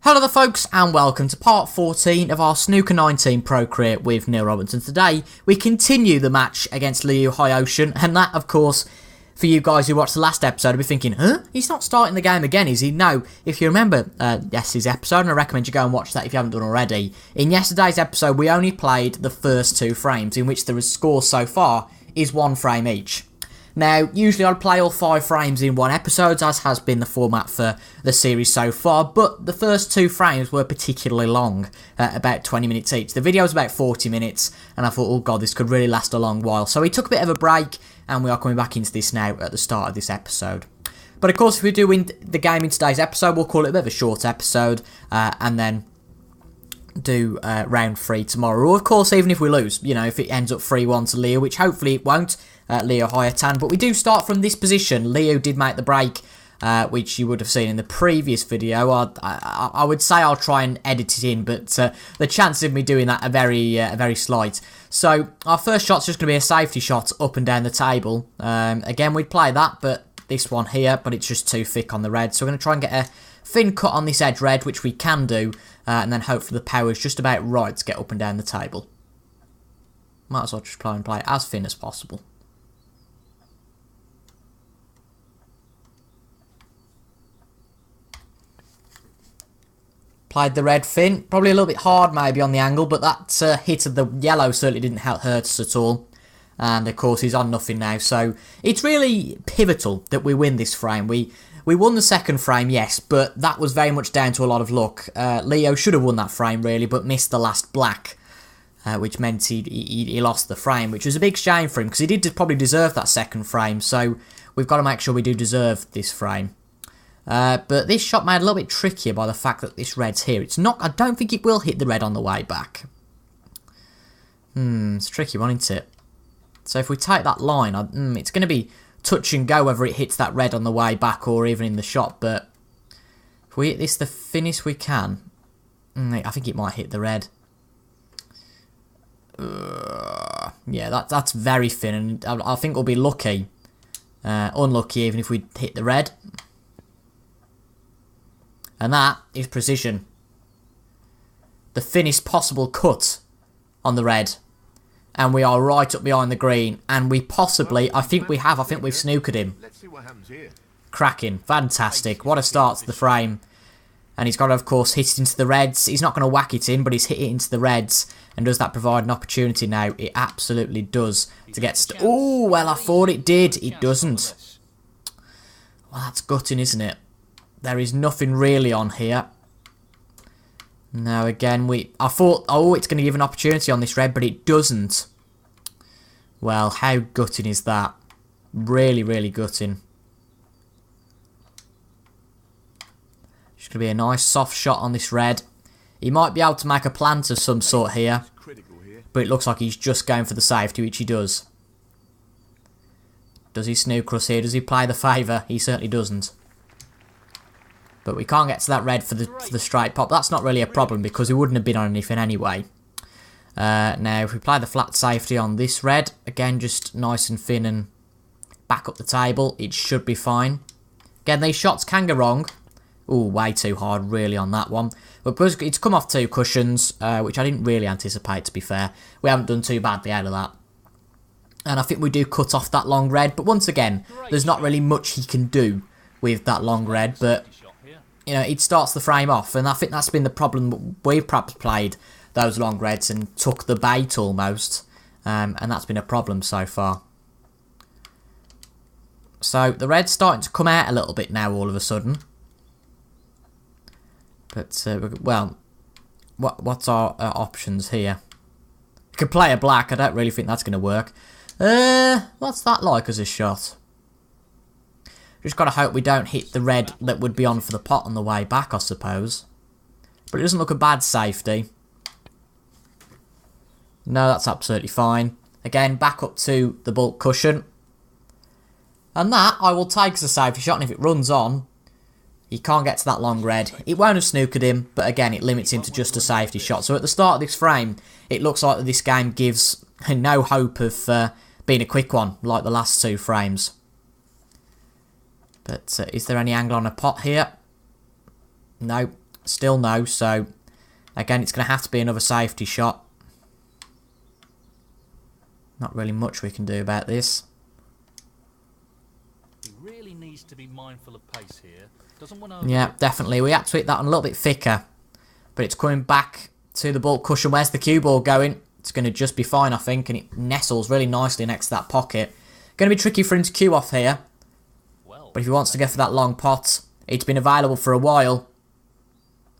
Hello there folks and welcome to part 14 of our Snooker 19 Pro career with Neil Robertson. Today we continue the match against Liu High-Ocean, and that of course for you guys who watched the last episode will be thinking, he's not starting the game again, is he? No, if you remember yesterday's episode, and I recommend you go and watch that if you haven't done already, in yesterday's episode we only played the first two frames, in which the score so far is one frame each. Now, usually I'd play all 5 frames in one episode, as has been the format for the series so far, but the first 2 frames were particularly long, about 20 minutes each. The video was about 40 minutes, and I thought, oh god, this could really last a long while. So we took a bit of a break, and we are coming back into this now at the start of this episode. But of course, if we do win the game in today's episode, we'll call it a bit of a short episode, and then do round 3 tomorrow. Or of course, even if we lose, you know, if it ends up 3-1 to Leo, which hopefully it won't, Leo High-Tan, but we do start from this position. Leo did make the break, which you would have seen in the previous video. I would say I'll try and edit it in, but the chances of me doing that are very slight. So our first shot's just going to be a safety shot up and down the table. Again, we'd play that, but this one here, but it's just too thick on the red. So we're going to try and get a thin cut on this edge red, which we can do, and then hopefully the power is just about right to get up and down the table. Might as well just try and play it as thin as possible. Played the red thin, probably a little bit hard maybe on the angle, but that hit of the yellow certainly didn't hurt us at all. And of course he's on nothing now, so it's really pivotal that we win this frame. We won the second frame, yes, but that was very much down to a lot of luck. Leo should have won that frame really, but missed the last black, which meant he lost the frame, which was a big shame for him, because he did probably deserve that second frame, so we've got to make sure we do deserve this frame. But this shot made a little bit trickier by the fact that this red's here. It's not. I don't think it will hit the red on the way back. It's a tricky one, isn't it? So if we take that line, it's going to be touch and go whether it hits that red on the way back or even in the shot. But if we hit this the thinnest we can, I think it might hit the red. Yeah, that's very thin, and I think we'll be lucky. Unlucky even if we hit the red. And that is precision. The thinnest possible cut on the red. And we are right up behind the green. And we possibly, I think we've snookered him. Let's see what happens here. Cracking. Fantastic. What a start to the frame. And he's got to, of course, hit it into the reds. He's not going to whack it in, but he's hit it into the reds. And does that provide an opportunity now? It absolutely does. To get... Oh, well, I thought it did. It doesn't. Well, that's gutting, isn't it? There is nothing really on here. Now again, I thought, it's going to give an opportunity on this red, but it doesn't. Well, how gutting is that? Really, really gutting. Just going to be a nice soft shot on this red. He might be able to make a plant of some sort here. But it looks like he's just going for the safety, which he does. Does he snooker us here? Does he play the favour? He certainly doesn't. But we can't get to that red for the straight pop. That's not really a problem because he wouldn't have been on anything anyway. Now, if we play the flat safety on this red, again, just nice and thin and back up the table, it should be fine. Again, these shots can go wrong. Ooh, way too hard, really, on that one. But because it's come off 2 cushions, which I didn't really anticipate, to be fair. We haven't done too badly out of that. And I think we do cut off that long red. But once again, there's not really much he can do with that long red, but... You know, it starts the frame off, and I think that's been the problem. We've perhaps played those long reds and took the bait almost, and that's been a problem so far. So the red's starting to come out a little bit now all of a sudden. But, well, what's our options here? We could play a black. I don't really think that's going to work. What's that like as a shot? Just got to hope we don't hit the red that would be on for the pot on the way back, I suppose. But it doesn't look a bad safety. No, that's absolutely fine. Again, back up to the bulk cushion. And that I will take as a safety shot, and if it runs on, he can't get to that long red. It won't have snookered him, but again, it limits him to just a safety shot. So at the start of this frame, it looks like this game gives no hope of being a quick one, like the last 2 frames. But is there any angle on a pot here? No. Still no, so again, it's going to have to be another safety shot. Not really much we can do about this. He really needs to be mindful of pace here. Doesn't want to... Yeah, definitely. We had to hit that one a little bit thicker. But it's coming back to the ball cushion. Where's the cue ball going? It's going to just be fine, I think. And it nestles really nicely next to that pocket. Going to be tricky for him to cue off here. But if he wants to go for that long pot, it's been available for a while.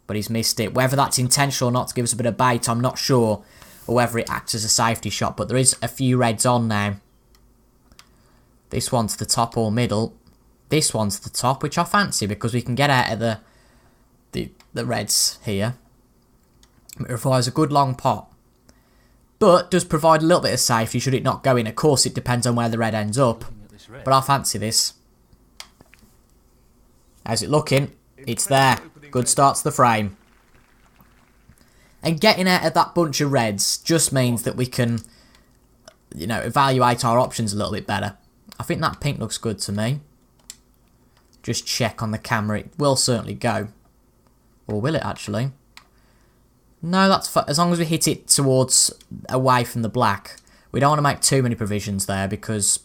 But he's missed it. Whether that's intentional or not to give us a bit of bait, I'm not sure. Or whether it acts as a safety shot. But there is a few reds on now. This one's the top or middle. This one's the top, which I fancy because we can get out of the reds here. It requires a good long pot. But does provide a little bit of safety should it not go in. Of course, it depends on where the red ends up. But I fancy this. How's it looking? It's there. Good start to the frame. And getting out of that bunch of reds just means that we can, you know, evaluate our options a little bit better. I think that pink looks good to me. Just check on the camera. It will certainly go. Or will it actually? No, that's fine. As long as we hit it towards, away from the black. We don't want to make too many provisions there because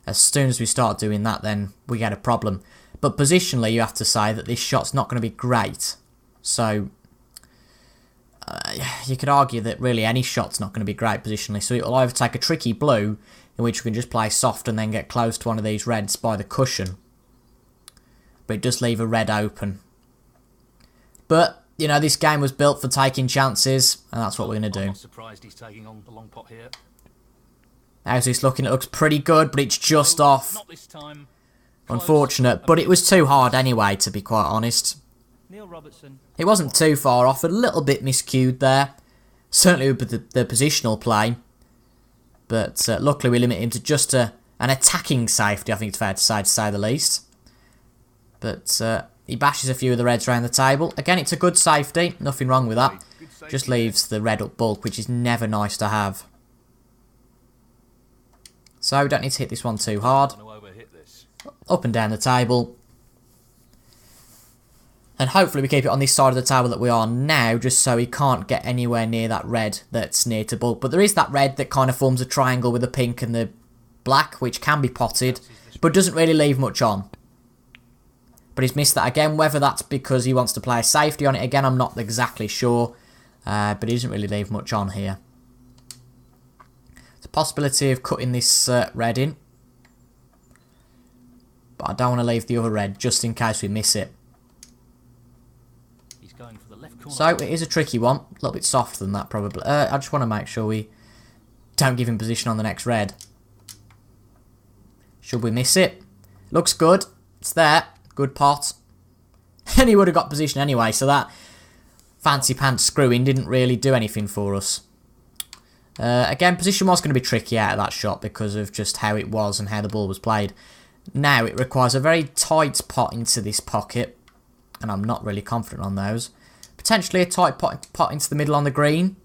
as soon as we start doing that, then we get a problem. But positionally, you have to say that this shot's not going to be great. So, you could argue that really any shot's not going to be great positionally. So it will either take a tricky blue, in which we can just play soft and then get close to one of these reds by the cushion. But it does leave a red open. But, you know, this game was built for taking chances, and that's what we're going to do. I'm not surprised he's taking on the long pot here. How's this looking? It looks pretty good, but it's just off. Not this time. Unfortunate, but it was too hard anyway, to be quite honest. Robertson. It wasn't too far off, a little bit miscued there. Certainly with the positional play. But luckily we limit him to just an attacking safety, I think it's fair to say the least. But he bashes a few of the reds around the table. Again, it's a good safety, nothing wrong with that. Just leaves the red up bulk, which is never nice to have. So we don't need to hit this one too hard. Up and down the table. And hopefully we keep it on this side of the table that we are now, just so he can't get anywhere near that red that's near to bulk. But there is that red that kind of forms a triangle with the pink and the black, which can be potted, but doesn't really leave much on. But he's missed that again, whether that's because he wants to play a safety on it again, I'm not exactly sure. But he doesn't really leave much on here. There's a possibility of cutting this red in. But I don't want to leave the other red, just in case we miss it. He's going for the left corner. So, it is a tricky one. A little bit softer than that, probably. I just want to make sure we don't give him position on the next red. Should we miss it? Looks good. It's there. Good pot. And he would have got position anyway, so that fancy pants screwing didn't really do anything for us. Again, position was going to be tricky out of that shot because of just how it was and how the ball was played. Now, it requires a very tight pot into this pocket, and I'm not really confident on those. Potentially a tight pot into the middle on the green.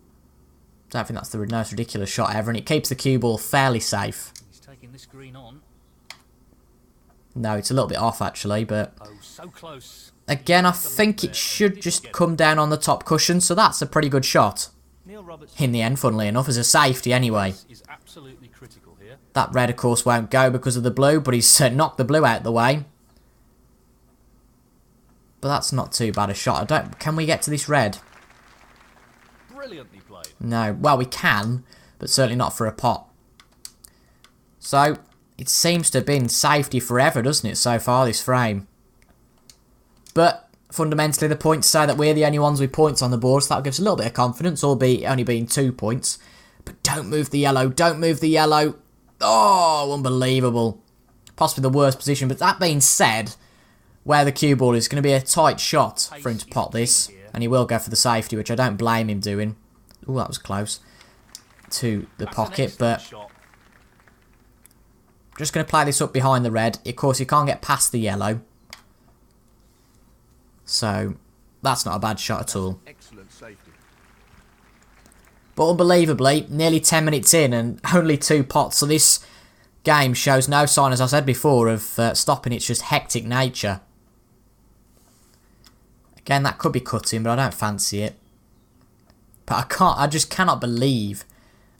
Don't think that's the most ridiculous shot ever, and it keeps the cue ball fairly safe. He's taking this green on. No, it's a little bit off actually, but oh, so close. Again, I think it should just come down on the top cushion, so that's a pretty good shot. In the end, funnily enough, as a safety anyway. Is absolutely critical here. That red, of course, won't go because of the blue, but he's knocked the blue out the way. But that's not too bad a shot. Can we get to this red? Brilliantly played. No. Well, we can, but certainly not for a pot. So, it seems to have been safety forever, doesn't it, so far, this frame? But, fundamentally, the points say that we're the only ones with points on the board, so that gives a little bit of confidence, albeit only being 2 points. But don't move the yellow, don't move the yellow. Oh, unbelievable. Possibly the worst position, but that being said, where the cue ball is going to be a tight shot for him to pot this, and he will go for the safety, which I don't blame him doing. Oh, that was close to the pocket, but just going to play this up behind the red. Of course, you can't get past the yellow, so that's not a bad shot at all. Excellent safety. But unbelievably, nearly 10 minutes in and only 2 pots, so this game shows no sign, as I said before, of stopping its just hectic nature. Again, that could be cutting, but I don't fancy it. But I just cannot believe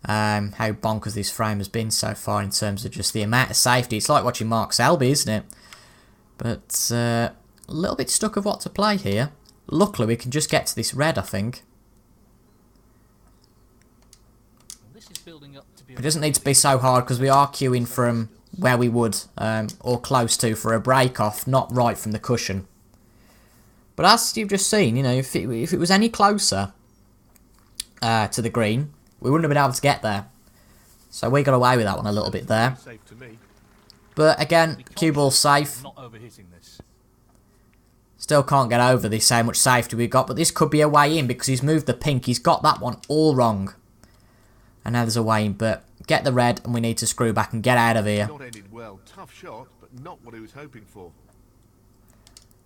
how bonkers this frame has been so far in terms of just the amount of safety. It's like watching Mark Selby, isn't it? But a little bit stuck of what to play here. Luckily, we can just get to this red, I think. It doesn't need to be so hard because we are queuing from where we would, or close to, for a break-off, not right from the cushion. But as you've just seen, you know, if it was any closer to the green, we wouldn't have been able to get there. So we got away with that one a little bit there. But again, cue ball safe. Still can't get over this, how much safety we've got. But this could be a way in because he's moved the pink. He's got that one all wrong. And now there's a way in. But get the red and we need to screw back and get out of here. Not ended well. Tough shot, but not what he was hoping for.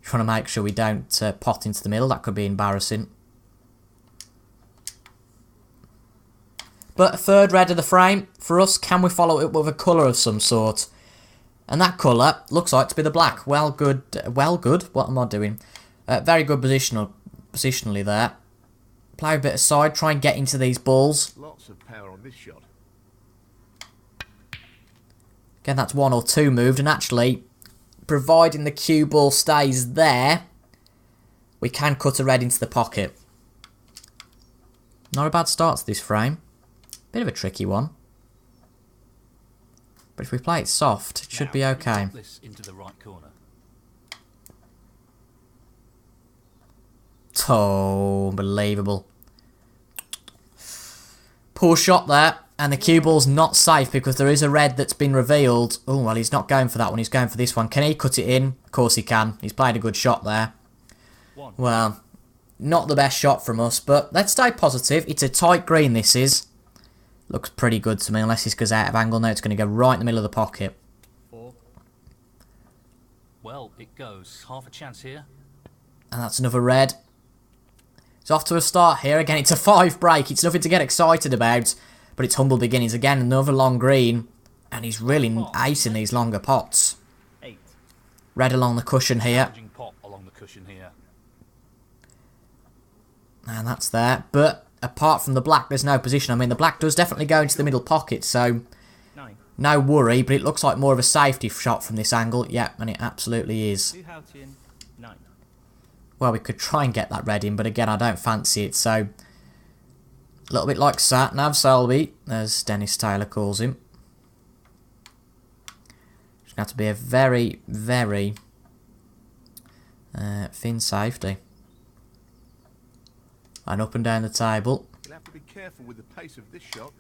Trying to make sure we don't pot into the middle. That could be embarrassing. But a third red of the frame. For us, can we follow it with a colour of some sort? And that colour looks like to be the black. Well, good. What am I doing? Very good positionally there. Play a bit aside. Try and get into these balls. Lots of power on this shot. Again, that's 1 or 2 moved. And actually, providing the cue ball stays there, we can cut a red into the pocket. Not a bad start to this frame. Bit of a tricky one. But if we play it soft, it should be okay. Into the right corner. Oh, unbelievable. Poor shot there. And the cue ball's not safe because there is a red that's been revealed. Oh, well, he's not going for that one. He's going for this one. Can he cut it in? Of course he can. He's played a good shot there. Well, not the best shot from us, but let's stay positive. It's a tight green, this is. Looks pretty good to me, unless this goes out of angle. No, it's going to go right in the middle of the pocket. 4. Well, it goes. Half a chance here. And that's another red. It's off to a start here. Again, it's a 5 break. It's nothing to get excited about. But it's humble beginnings. Again, another long green. And he's really acing these longer pots. 8. Red along the cushion here. Pot along the cushion here. And that's there. But apart from the black, there's no position. I mean, the black does definitely go into the middle pocket. So, 9. No worry. But it looks like more of a safety shot from this angle. Yep, and it absolutely is. 9. Well, we could try and get that red in. But again, I don't fancy it. So, a little bit like Sat-Nav Selby, as Dennis Taylor calls him. It's going to have to be a very, very thin safety. And up and down the table. You'll have to be careful with the pace of this shot.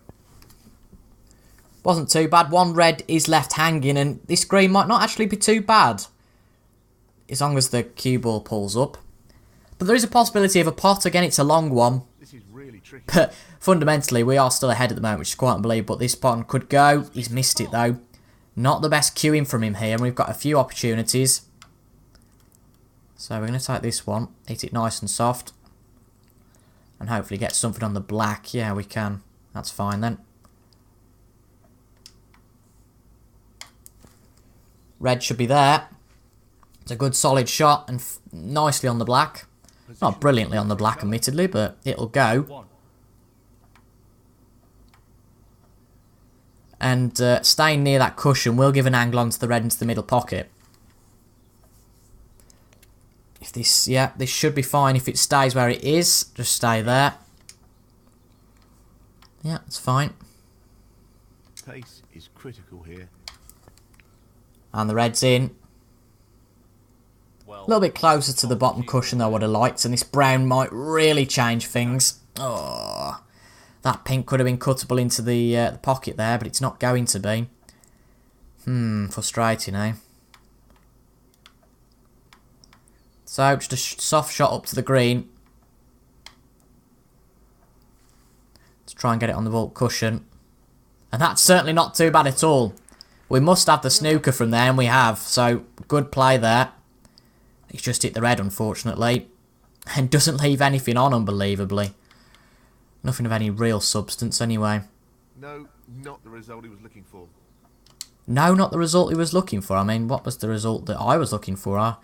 Wasn't too bad. 1 red is left hanging, and this green might not actually be too bad. As long as the cue ball pulls up. But there is a possibility of a pot. Again, it's a long one. This is really tricky. But fundamentally, we are still ahead at the moment, which is quite unbelievable. This pot could go. He's missed it, though. Not the best cueing from him here, and we've got a few opportunities. So we're going to take this one. Hit it nice and soft. And hopefully get something on the black. Yeah, we can. That's fine then. Red should be there. It's a good solid shot and nicely on the black. Not brilliantly on the black, admittedly, but it'll go. And staying near that cushion will give an angle onto the red into the middle pocket. If this, yeah, this should be fine if it stays where it is. Just stay there. Yeah, it's fine. Pace is critical here. And the red's in. A little bit closer to the bottom cushion than I would have liked, and this brown might really change things. Oh, that pink could have been cuttable into the pocket there, but it's not going to be. Frustrating, eh? So, just a soft shot up to the green. Let's try and get it on the vault cushion. And that's certainly not too bad at all. We must have the snooker from there, and we have. So, good play there. He's just hit the red, unfortunately. And doesn't leave anything on, unbelievably. Nothing of any real substance, anyway. No, not the result he was looking for. No, not the result he was looking for. I mean, what was the result that I was looking for? I'm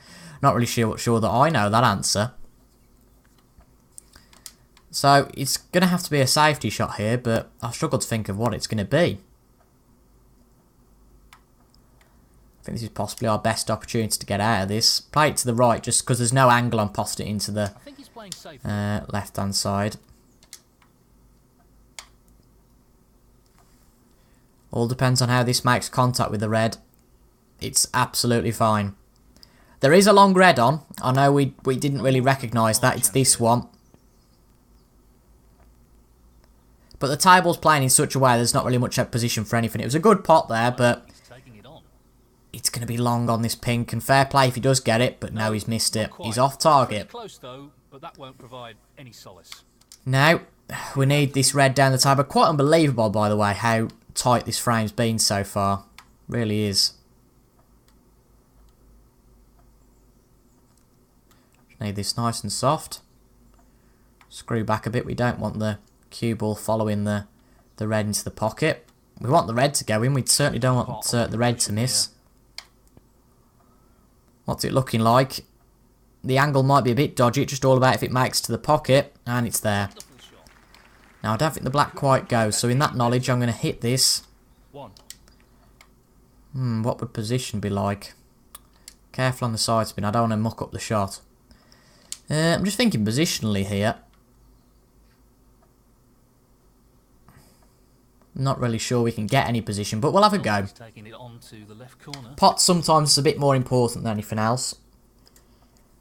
not really sure that I know that answer. So it's going to have to be a safety shot here, but I struggle to think of what it's going to be. I think this is possibly our best opportunity to get out of this. Play it to the right just because there's no angle on posting it into the I think he's playing safe. left-hand side. All depends on how this makes contact with the red. It's absolutely fine. There is a long red on. I know we didn't really recognise that. It's this one. But the table's playing in such a way there's not really much position for anything. It was a good pot there, but it's going to be long on this pink. And fair play if he does get it, but no, he's missed it. He's off target. Close though, but that won't provide any solace. Now, we need this red down the table. Quite unbelievable, by the way, how tight this frame's been so far. Really is. Need this nice and soft. Screw back a bit. We don't want the cue ball following the red into the pocket. We want the red to go in. We certainly don't want the red to miss. What's it looking like? The angle might be a bit dodgy. It's just all about if it makes to the pocket. And it's there. Now, I don't think the black quite goes. So in that knowledge, I'm going to hit this. What would position be like? Careful on the side spin. I don't want to muck up the shot. I'm just thinking positionally here. Not really sure we can get any position, but we'll have a go. Taking it onto the left corner. Pot sometimes is a bit more important than anything else.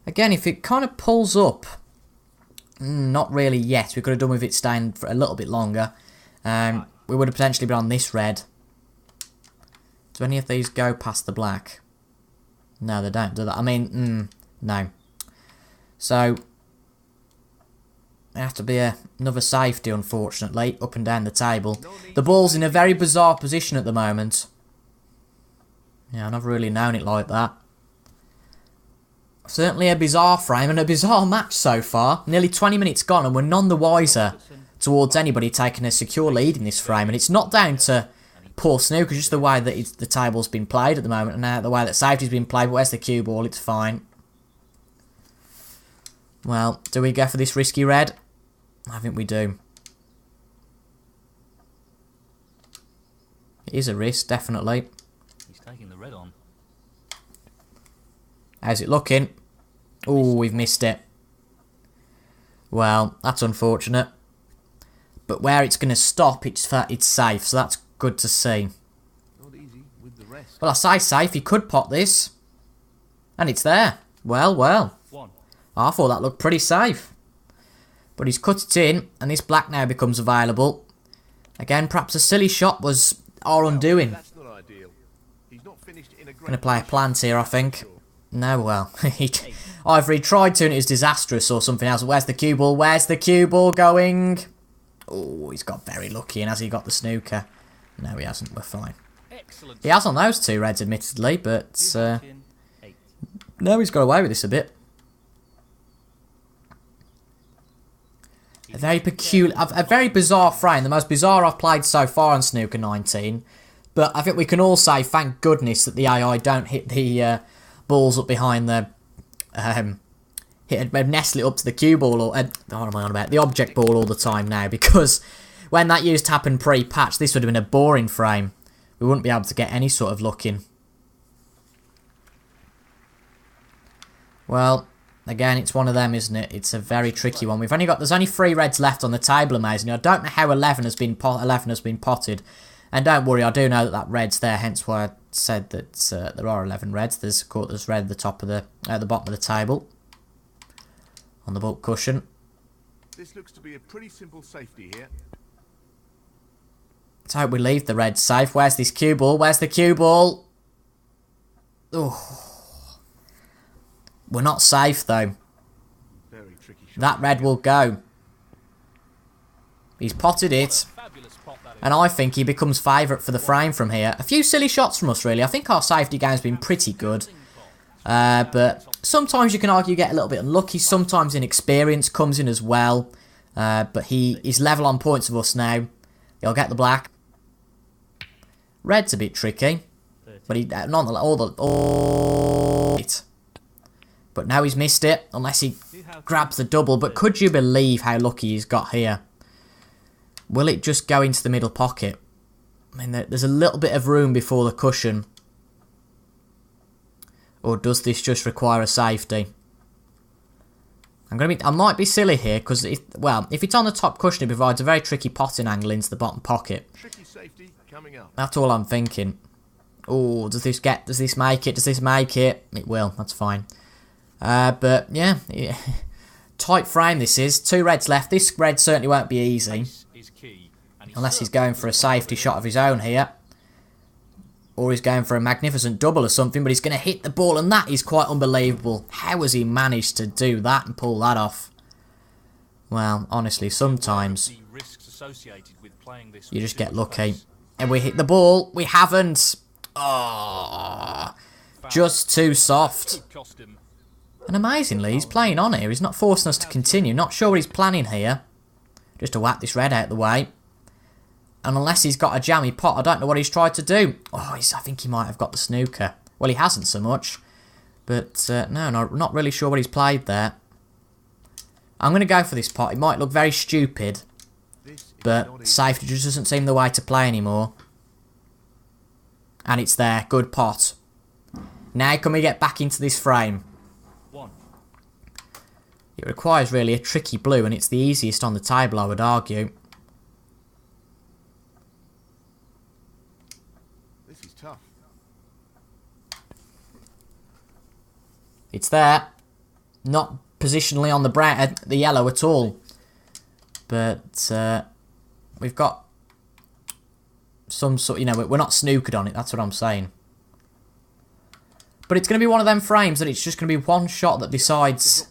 Again, if it kind of pulls up, not really yet. We could have done with it staying for a little bit longer. We would have potentially been on this red. Do any of these go past the black? No, they don't do that. I mean, no. So, it has to be another safety, unfortunately, up and down the table. The ball's in a very bizarre position at the moment. Yeah, I've never really known it like that. Certainly a bizarre frame and a bizarre match so far. Nearly 20 minutes gone and we're none the wiser towards anybody taking a secure lead in this frame. And it's not down to poor snooker, just the way that the table's been played at the moment and now the way that safety's been played. But where's the cue ball? It's fine. Well, do we go for this risky red? I think we do. It is a risk, definitely. He's taking the red on. How's it looking? Oh, we've missed it. Well, that's unfortunate. But where it's going to stop, it's safe, so that's good to see. Not easy with the rest. Well, I say safe, he could pot this. And it's there. Well, well. I thought that looked pretty safe. But he's cut it in, and this black now becomes available. Again, perhaps a silly shot was our undoing. That's not ideal. He's not finished in a great Going to play a plant here, I think. No, well, either he tried to and it was disastrous or something else. Where's the cue ball? Where's the cue ball going? Oh, he's got very lucky, and has he got the snooker? No, he hasn't. We're fine. Excellent. He has on those two reds, admittedly, but no, he's got away with this a bit. A very peculiar, a very bizarre frame. The most bizarre I've played so far on Snooker 19. But I think we can all say, thank goodness, that the AI don't hit the balls up behind the... nestle it up to the cue ball, or... what am I on about? The object ball all the time now. Because when that used to happen pre-patch, this would have been a boring frame. We wouldn't be able to get any sort of look in. Well... Again, it's one of them, isn't it? It's a very tricky one. There's only 3 reds left on the table, amazingly. I don't know how 11 has been potted. And don't worry, I do know that red's there, hence why I said that there are 11 reds. There's red at the top of the bottom of the table. On the bulk cushion. This looks to be a pretty simple safety here. Let's hope we leave the red safe. Where's this cue ball? Where's the cue ball? Oh. We're not safe, though. Very tricky shot. That red will go. He's potted it. And I think he becomes favourite for the frame from here. A few silly shots from us, really. I think our safety game's been pretty good. But sometimes you can argue get a little bit unlucky. Sometimes inexperience comes in as well. But he's level on points with us now. He'll get the black. Red's a bit tricky. But he nonetheless... But now he's missed it, unless he grabs the double. But could you believe how lucky he's got here? Will it just go into the middle pocket? I mean, there's a little bit of room before the cushion. Or does this just require a safety? I might be silly here, because, if it's on the top cushion, it provides a very tricky potting angle into the bottom pocket. Tricky safety coming up. That's all I'm thinking. Oh, does this make it? Does this make it? It will, that's fine. But, yeah. Tight frame this is. 2 reds left. This red certainly won't be easy. Unless he's going for a safety shot of his own here. Or he's going for a magnificent double or something, but he's going to hit the ball, and that is quite unbelievable. How has he managed to do that and pull that off? Well, honestly, sometimes you just get lucky. And we hit the ball. We haven't. Oh, just too soft. And amazingly, he's playing on here. He's not forcing us to continue. Not sure what he's planning here. Just to whack this red out of the way. And unless he's got a jammy pot, I don't know what he's tried to do. Oh, I think he might have got the snooker. Well, he hasn't so much. But, no, not really sure what he's played there. I'm going to go for this pot. It might look very stupid. But safety just doesn't seem the way to play anymore. And it's there. Good pot. Now can we get back into this frame? It requires really a tricky blue, and it's the easiest on the table, I would argue. This is tough. It's there. Not positionally on the yellow at all. But we've got some sort, we're not snookered on it, that's what I'm saying. But it's going to be one of them frames that it's just going to be one shot that decides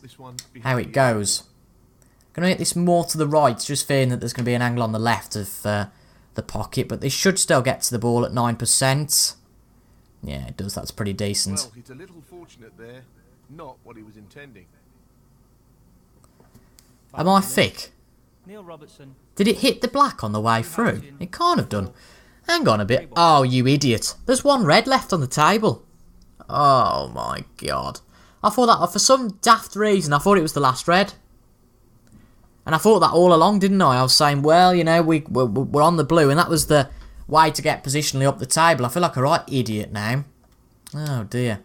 how it goes. Going to hit this more to the right, just fearing that there's going to be an angle on the left of the pocket. But this should still get to the ball at 9%. Yeah, it does. That's pretty decent. Well, he's a little fortunate there. Not what he was intending. Am I thick? Robertson. Did it hit the black on the way through? It can't have done. Hang on a bit. Oh, you idiot. There's one red left on the table. Oh my god. I thought that, for some daft reason, I thought it was the last red. And I thought that all along, didn't I? I was saying, well, we're on the blue, and that was the way to get positionally up the table. I feel like a right idiot now. Oh dear.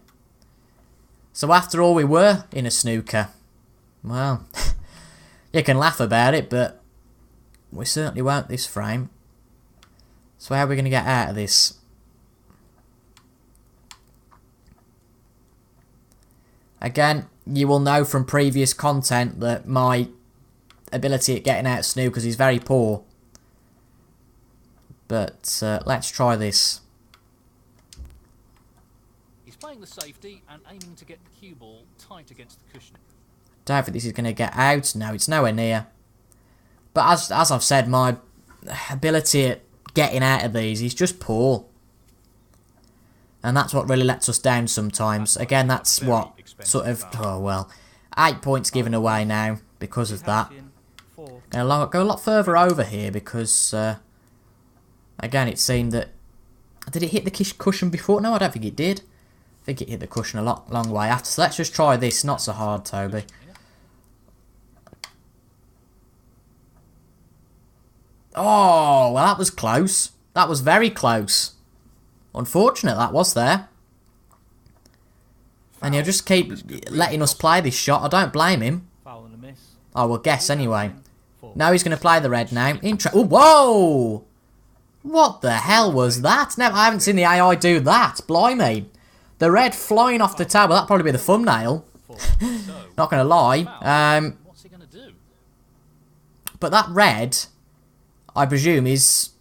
So after all, we were in a snooker. Well, you can laugh about it, but we certainly won't this frame. So how are we going to get out of this? Again, you will know from previous content that my ability at getting out of snookers is very poor. But let's try this. He's playing the safety and aiming to get the cue ball tight against the cushion. Don't think this is going to get out. No, it's nowhere near. But as I've said, my ability at getting out of these is just poor. And that's what really lets us down sometimes. Again, that's what sort of, 8 points given away now because of that. Gonna go a lot further over here because, again, it seemed that, did it hit the cushion before? No, I don't think it did. I think it hit the cushion a long way after. So let's just try this. Not so hard, Toby. Oh, well, that was close. That was very close. Unfortunate that was there. And he'll just keep letting us play this shot. I don't blame him. I will guess anyway. Now he's going to play the red now. Oh, whoa! What the hell was that? Now I haven't seen the AI do that. Blimey. The red flying off the table. That'd probably be the thumbnail. Not going to lie. But that red, I presume, is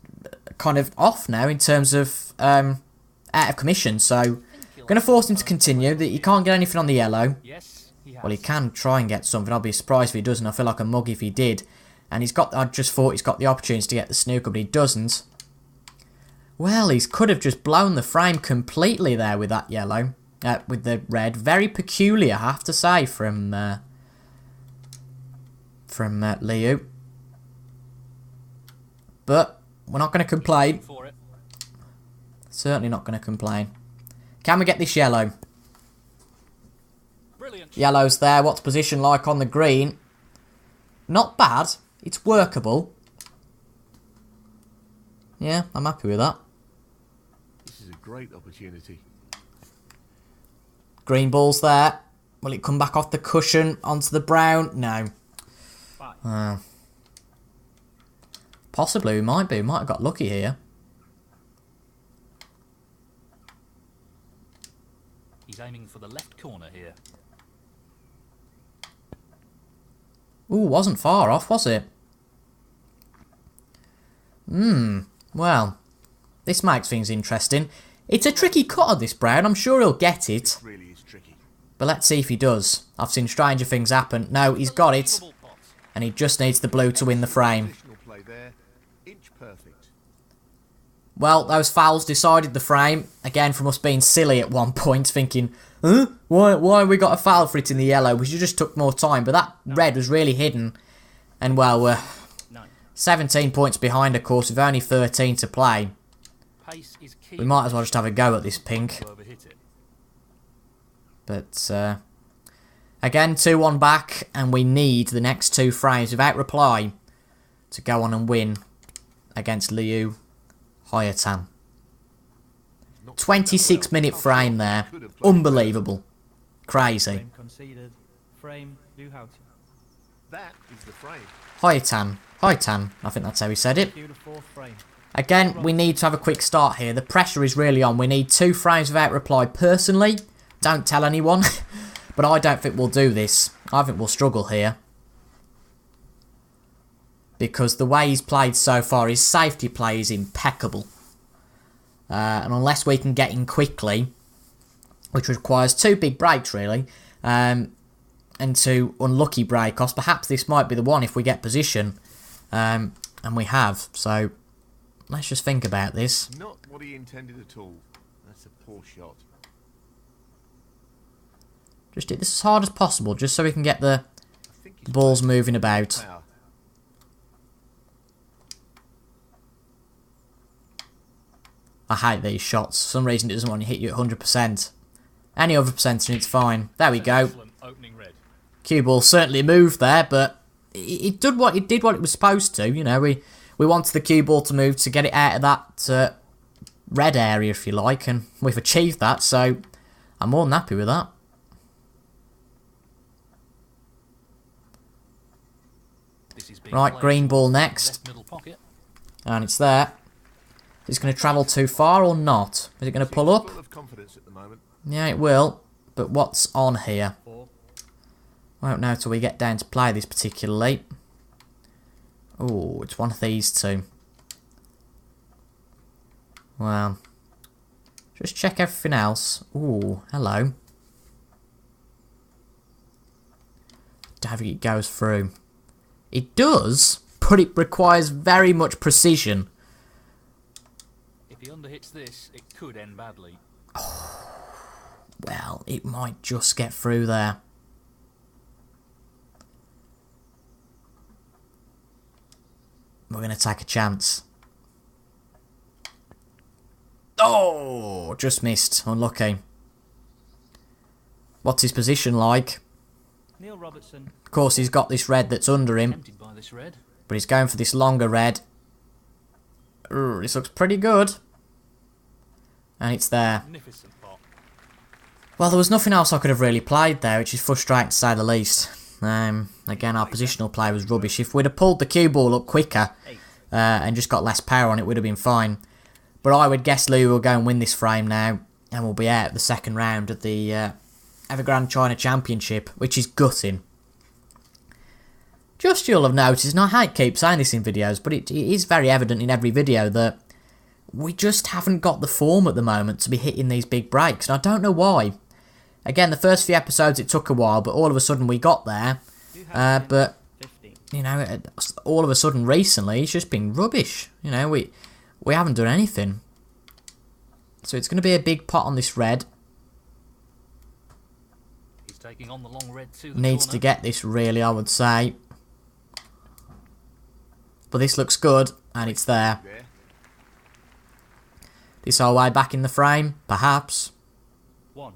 kind of off now in terms of out of commission. So I'm going to force him to continue. He can't get anything on the yellow. Well, he can try and get something. I'll be surprised if he doesn't. I feel like a mug if he did. And I just thought he's got the opportunity to get the snooker, but he doesn't. Well, he could have just blown the frame completely there with that yellow. With the red. Very peculiar, I have to say, from Liu. But we're not going to complain. Certainly not going to complain. Can we get this yellow? Brilliant. Yellow's there. What's position like on the green? Not bad. It's workable. Yeah, I'm happy with that. This is a great opportunity. Green ball's there. Will it come back off the cushion onto the brown? No. Possibly we might be. We might have got lucky here. He's aiming for the left corner here. Ooh, wasn't far off, was it? Well, this makes things interesting. It's a tricky cut on this brown. I'm sure he'll get it. Really is tricky. But let's see if he does. I've seen stranger things happen. No, he's got it. And he just needs the blue to win the frame. Positional play there. Inch perfect. Well, those fouls decided the frame. Again, from us being silly at one point, thinking, huh? Why have we got a foul for it in the yellow? We just took more time. But that red was really hidden. And, well, we're 17 points behind, of course, with only 13 to play. Pace is key. We might as well just have a go at this pink. To overhit it. But, again, 2-1 back, and we need the next 2 frames without reply to go on and win against Liu Hoyotan. 26-minute frame there. Unbelievable. Crazy. Frame conceded. Frame Liu Hoyotan. That is the frame. Hoyotan. Hoyotan. I think that's how he said it. Beautiful frame. Again, we need to have a quick start here. The pressure is really on. We need 2 frames without reply. Personally, don't tell anyone. But I don't think we'll do this. I think we'll struggle here. Because the way he's played so far, his safety play is impeccable. And unless we can get in quickly, which requires 2 big breaks really, and 2 unlucky break-offs, perhaps this might be the one if we get position. And we have. So, let's just think about this. Not what he intended at all. That's a poor shot. Just hit this as hard as possible, just so we can get the I think he's balls moving about. power. I hate these shots. For some reason it doesn't want to hit you at 100%. Any other percentage, it's fine. There we go. Excellent opening red. Cue ball certainly moved there, but it did what it was supposed to. You know, we wanted the cue ball to move to get it out of that red area, if you like, and we've achieved that, so I'm more than happy with that. This is being Right, played green ball towards the next. left middle pocket. And it's there. Is it going to travel too far or not? Is it going to pull up? Full of confidence at the moment. Yeah, it will. But what's on here? 4. Won't know till we get down to play this particularly. Oh, it's one of these 2. Well, just check everything else. Ooh, hello. Don't think it goes through. It does, but it requires very much precision. If he underhits this, it could end badly. Well, it might just get through there. We're going to take a chance. Oh, just missed. Unlucky. What's his position like? Neil Robertson. Of course, he's got this red that's under him, Tempted by this red. but he's going for this longer red. Ooh, this looks pretty good. And it's there. Magnificent pot. Well, there was nothing else I could have really played there, which is frustrating to say the least. Again, our positional play was rubbish. If we'd have pulled the cue ball up quicker and just got less power on it, would have been fine. But I would guess Lou will go and win this frame now, and we'll be out of the second round of the Evergrande China Championship, which is gutting. Just you'll have noticed, and I hate keep saying this in videos, but it is very evident in every video that we just haven't got the form at the moment to be hitting these big breaks, and I don't know why. Again, the first few episodes it took a while, but all of a sudden we got there. But 15. you know, all of a sudden recently it's just been rubbish. You know, we haven't done anything. So it's going to be a big pot on this red. He's taking on the long red to the Needs corner. to get this really, I would say. But this looks good, and it's there. There. This our way back in the frame, perhaps. 1.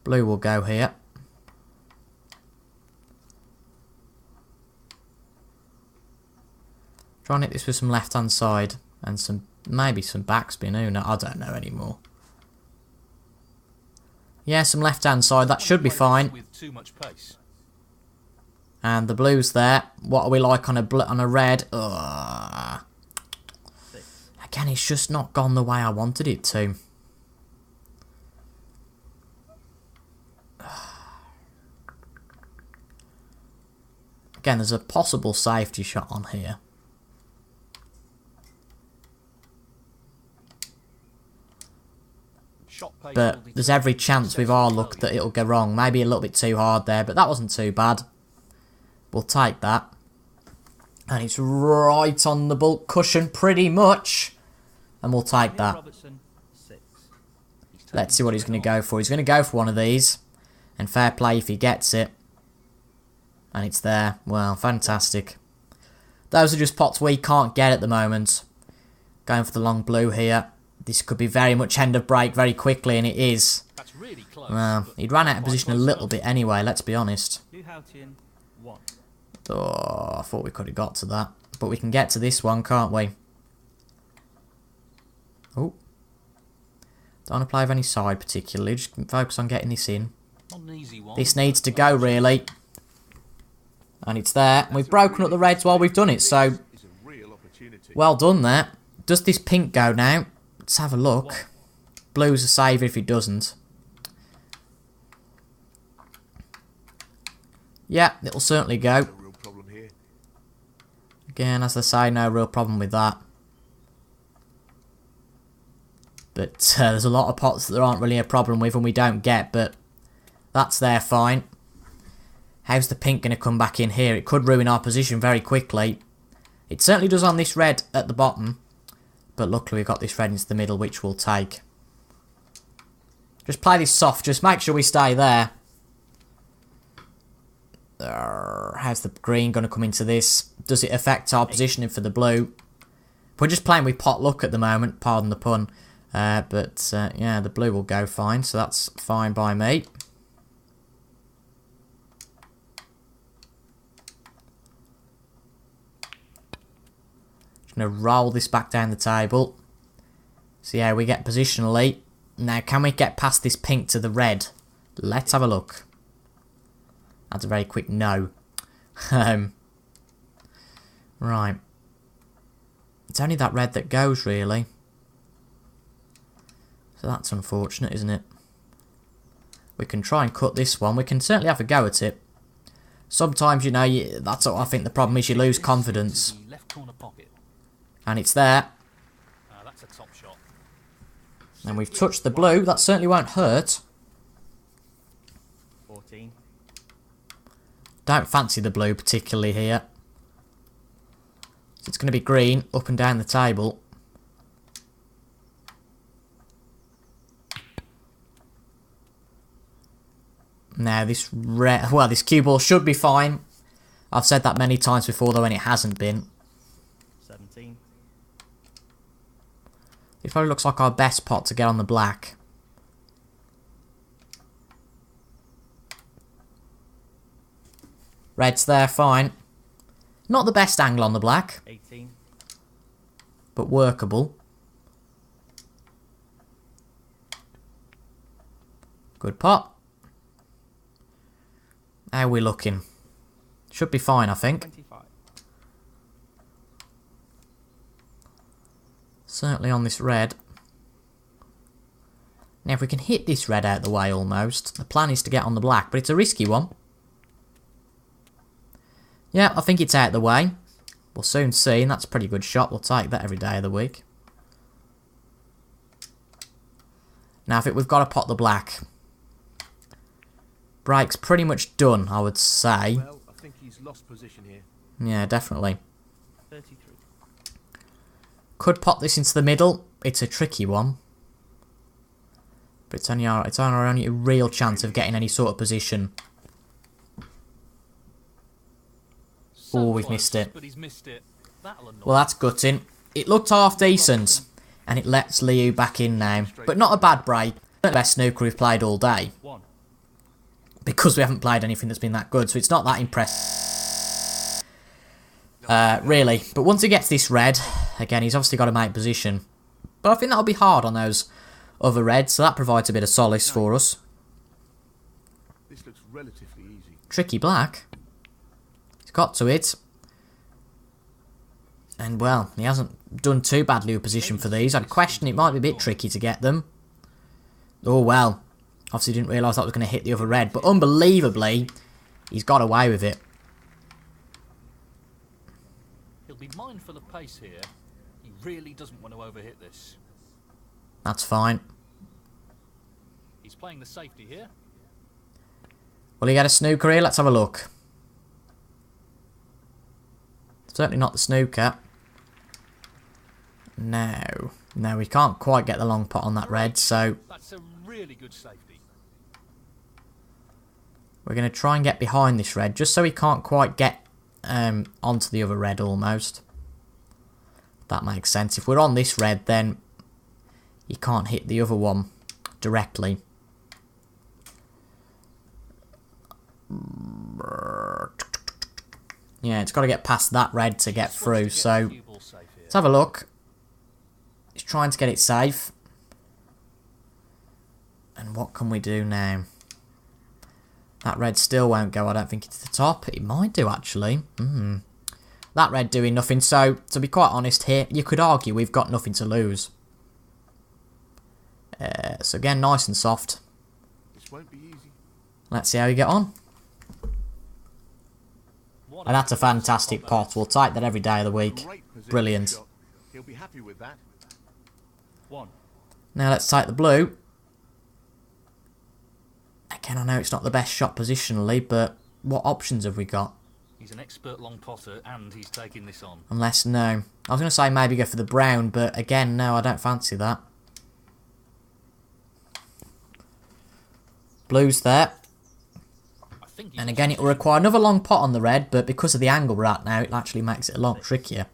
Blue will go here. Try and hit this with some left-hand side and some maybe some backspin. Who knows? I don't know anymore. Yeah, some left-hand side. That should be fine. With too much pace. And the blue's there. What are we like on a red? Ugh. Again, it's just not gone the way I wanted it to. Again, there's a possible safety shot on here. But there's every chance with our luck that it'll go wrong. Maybe a little bit too hard there, but that wasn't too bad. We'll take that. And it's right on the bulk cushion, pretty much. And we'll take that. Robertson, 6. Let's see what he's going to go for. He's going to go for one of these. And fair play if he gets it. And it's there. Well, fantastic. Those are just pots we can't get at the moment. Going for the long blue here. This could be very much end of break very quickly, and it is. That's really close. Well, he'd ran out of position a little bit anyway, let's be honest. Luhoutian, 1. Oh, I thought we could have got to that. But we can get to this one, can't we? Oh. Don't want to play with any side particularly, just focus on getting this in. Not an easy one. This needs to go, really. And it's there. We've broken up the reds while we've done it, so... It's a real opportunity. Well done there. Does this pink go now? Let's have a look. Blue's a save if it doesn't. Yeah, it'll certainly go. No real problem here. Again, as I say, no real problem with that. But there's a lot of pots that there aren't really a problem with and we don't get, but that's there fine. How's the pink going to come back in here? It could ruin our position very quickly. It certainly does on this red at the bottom. But luckily we've got this red into the middle, which we'll take. Just play this soft. Just make sure we stay there. How's the green going to come into this? Does it affect our positioning for the blue? We're just playing with pot luck at the moment, pardon the pun. Yeah, the blue will go fine, so that's fine by me. Going to roll this back down the table. See how we get positionally. Now, can we get past this pink to the red? Let's have a look. That's a very quick no. Right. It's only that red that goes, really. So that's unfortunate, isn't it? We can try and cut this one. We can certainly have a go at it. Sometimes, you know, that's what I think the problem is. You lose confidence. Left corner pocket. And it's there. That's a top shot. And we've touched the blue. That certainly won't hurt. 14. Don't fancy the blue particularly here. So it's going to be green up and down the table. Now this red, well, this cue ball should be fine. I've said that many times before though, and it hasn't been. 17. It probably looks like our best pot to get on the black. Red's there, fine. Not the best angle on the black, 18. but workable. Good pot. How are we looking? Should be fine, I think. 25. Certainly on this red. Now if we can hit this red out the way almost, the plan is to get on the black, but it's a risky one. Yeah, I think it's out the way. We'll soon see, and that's a pretty good shot. We'll take that every day of the week. Now I think we've got to pot the black. Break's pretty much done, I would say. Well, I think he's lost position here. Yeah, definitely. 33. Could pot this into the middle. It's a tricky one. But it's only our only real chance of getting any sort of position. Oh, we've missed it. But he's missed it. That'll annoy. Well, that's gutting. It looked half decent. And it lets Liu back in now. But not a bad break. The best snooker we've played all day. 1. because we haven't played anything that's been that good, so it's not that impressive. Really. But once he gets this red, again, he's obviously got to make position. But I think that'll be hard on those other reds, so that provides a bit of solace for us. This looks relatively easy. Tricky black. He's got to it. And, well, he hasn't done too badly with position for these. I'd question it might be a bit tricky to get them. Oh, well. Obviously didn't realise that was going to hit the other red. But unbelievably, he's got away with it. He'll be mindful of pace here. He really doesn't want to overhit this. That's fine. He's playing the safety here. Will he get a snooker here? Let's have a look. Certainly not the snooker. No. No, we can't quite get the long pot on that red, so That's a really good safety. we're going to try and get behind this red, just so he can't quite get onto the other red almost. That makes sense. If we're on this red, then he can't hit the other one directly. Yeah, it's got to get past that red to get through, so let's have a look. He's trying to get it safe. And what can we do now? That red still won't go, I don't think, into the top. It might do, actually. That red doing nothing, so to be quite honest here, you could argue we've got nothing to lose. So again, nice and soft. This won't be easy. Let's see how we get on. And that's a fantastic pot. We'll take that every day of the week. Great position Brilliant. shot. He'll be happy with that. 1. Now let's take the blue. Again, I know it's not the best shot positionally, but what options have we got? He's an expert long potter and he's taking this on. Unless, no. I was going to say maybe go for the brown, but again, no, I don't fancy that. Blue's there. I think he And wants again, to it will require another long pot on the red, but because of the angle we're at now, it actually makes it a lot trickier.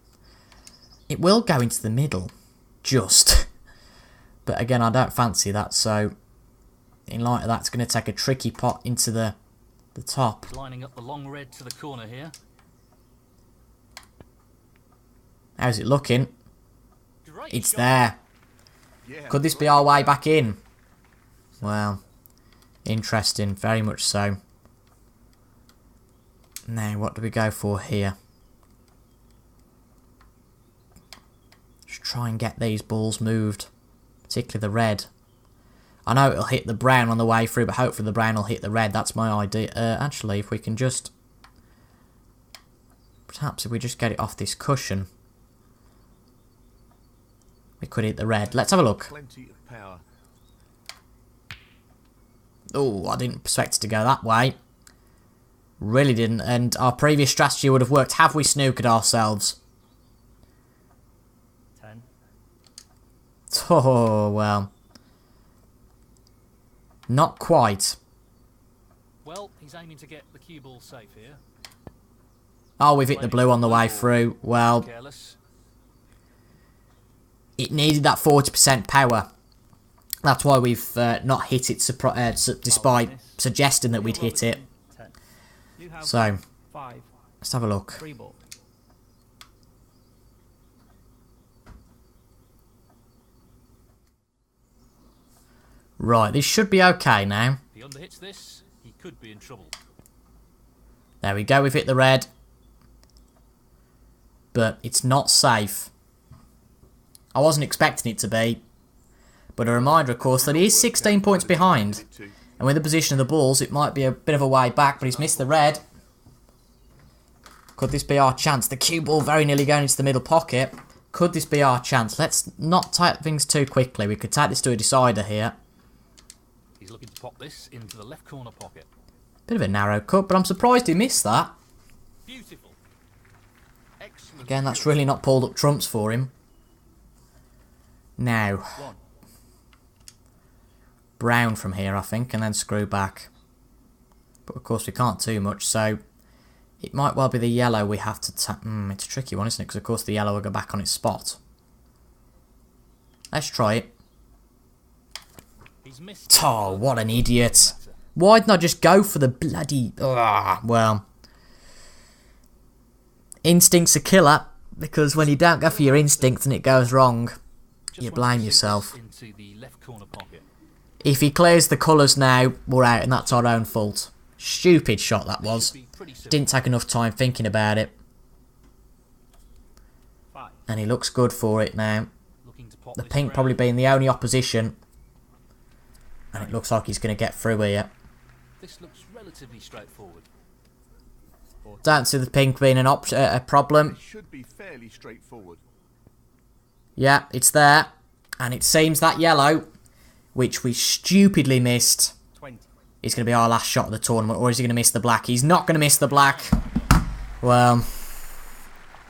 It will go into the middle. Just. But again, I don't fancy that, so in light of that, it's going to take a tricky pot into the top. lining up the long red to the corner here. How's it looking? Great It's shot. there. Yeah, Could this be great. our way back in? Well, interesting, very much so. Now, what do we go for here? Just try and get these balls moved, particularly the red. I know it'll hit the brown on the way through, but hopefully the brown will hit the red. That's my idea. Actually, if we can just... Perhaps if we just get it off this cushion, we could hit the red. Let's have a look. Plenty of power. Oh, I didn't expect it to go that way. Really didn't. And our previous strategy would have worked. Have we snookered ourselves? 10. Oh, well. Not quite. Well, he's aiming to get the cue ball safe here. Oh, we've hit the blue on the way through. Well, Careless. it needed that 40% power. That's why we've not hit it, despite suggesting that we'd hit it. 10. You have So, 5. let's have a look. 3 ball. Right, this should be okay now. If he underhits this, he could be in trouble. There we go, we've hit the red. But it's not safe. I wasn't expecting it to be. But a reminder, of course, that he is 16 points behind. And with the position of the balls, it might be a bit of a way back, but he's missed the red. Could this be our chance? The cue ball very nearly going into the middle pocket. Could this be our chance? Let's not type things too quickly. We could take this to a decider here. He's looking to pop this into the left corner pocket. Bit of a narrow cut, but I'm surprised he missed that. Beautiful. Excellent. Again, that's really not pulled up trumps for him. Now, 1. brown from here, I think, and then screw back. But of course we can't too much, so it might well be the yellow we have to tap. It's a tricky one, isn't it? Because of course the yellow will go back on its spot. Let's try it. He's missed. Oh, what an idiot. Why didn't I just go for the bloody... well... Instinct's a killer, because when you don't go for your instincts and it goes wrong, Just you wants blame to yourself. into the left corner pocket. If he clears the colours now, we're out, and that's our own fault. Stupid shot that was. Should be pretty simple. Didn't take enough time thinking about it. 5. And he looks good for it now. Looking to pop The this pink round. probably being the only opposition. And it looks like he's going to get through here. This looks relatively straightforward. Don't see the pink being a problem. It should be fairly straightforward. Yeah, it's there. And it seems that yellow, which we stupidly missed, 20. is going to be our last shot of the tournament. Or is he going to miss the black? He's not going to miss the black. Well,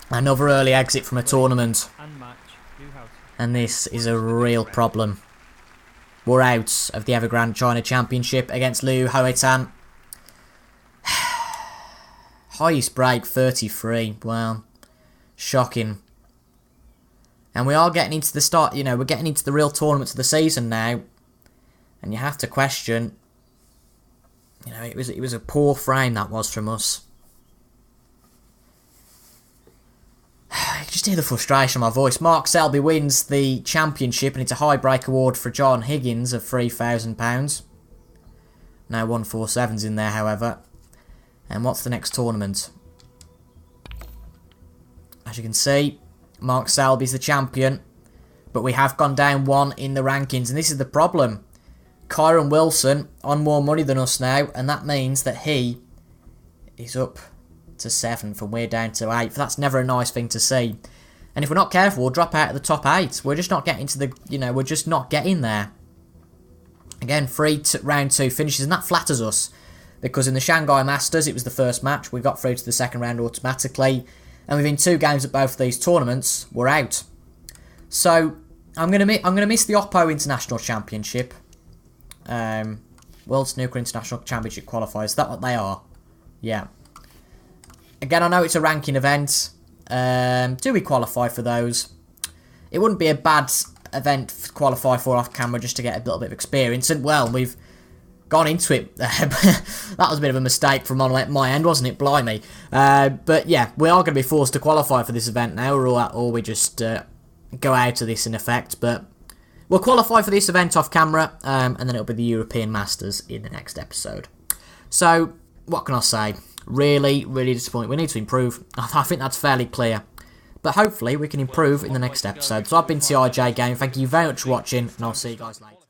another early exit from a tournament. And match. New house. And this is a real problem. We're out of the Evergrande China Championship against Liu Hoitan. Highest break, 33. Wow. Shocking. And we are getting into the start, you know, we're getting into the real tournaments of the season now. And you have to question, you know, it was a poor frame that was from us. You can just hear the frustration in my voice. Mark Selby wins the championship, and it's a high break award for John Higgins of £3,000. No 147s in there, however. And what's the next tournament? As you can see, Mark Selby's the champion, but we have gone down one in the rankings, and this is the problem. Kyron Wilson on more money than us now, and that means that he is up to 7th and we're down to 8th. That's never a nice thing to see. And if we're not careful, we'll drop out of the top 8. We're just not getting to the, you know, we're just not getting there. Again, round 2 finishes, and that flatters us. Because in the Shanghai Masters, it was the first match. We got through to the second round automatically. And within 2 games at both of these tournaments, we're out. So, I'm gonna miss the Oppo International Championship. World Snooker International Championship qualifiers. Is that what they are? Yeah. Again, I know it's a ranking event. Do we qualify for those? It wouldn't be a bad event to qualify for off camera just to get a little bit of experience. And, well, we've gone into it. That was a bit of a mistake from my end, wasn't it? Blimey. But yeah, we are going to be forced to qualify for this event now, or we just go out of this in effect. But we'll qualify for this event off camera, and then it'll be the European Masters in the next episode. So, what can I say? Really, really disappointed. We need to improve. I think that's fairly clear. But hopefully we can improve in the next episode. So I've been CIJ Game. Thank you very much for watching, and I'll see you guys later.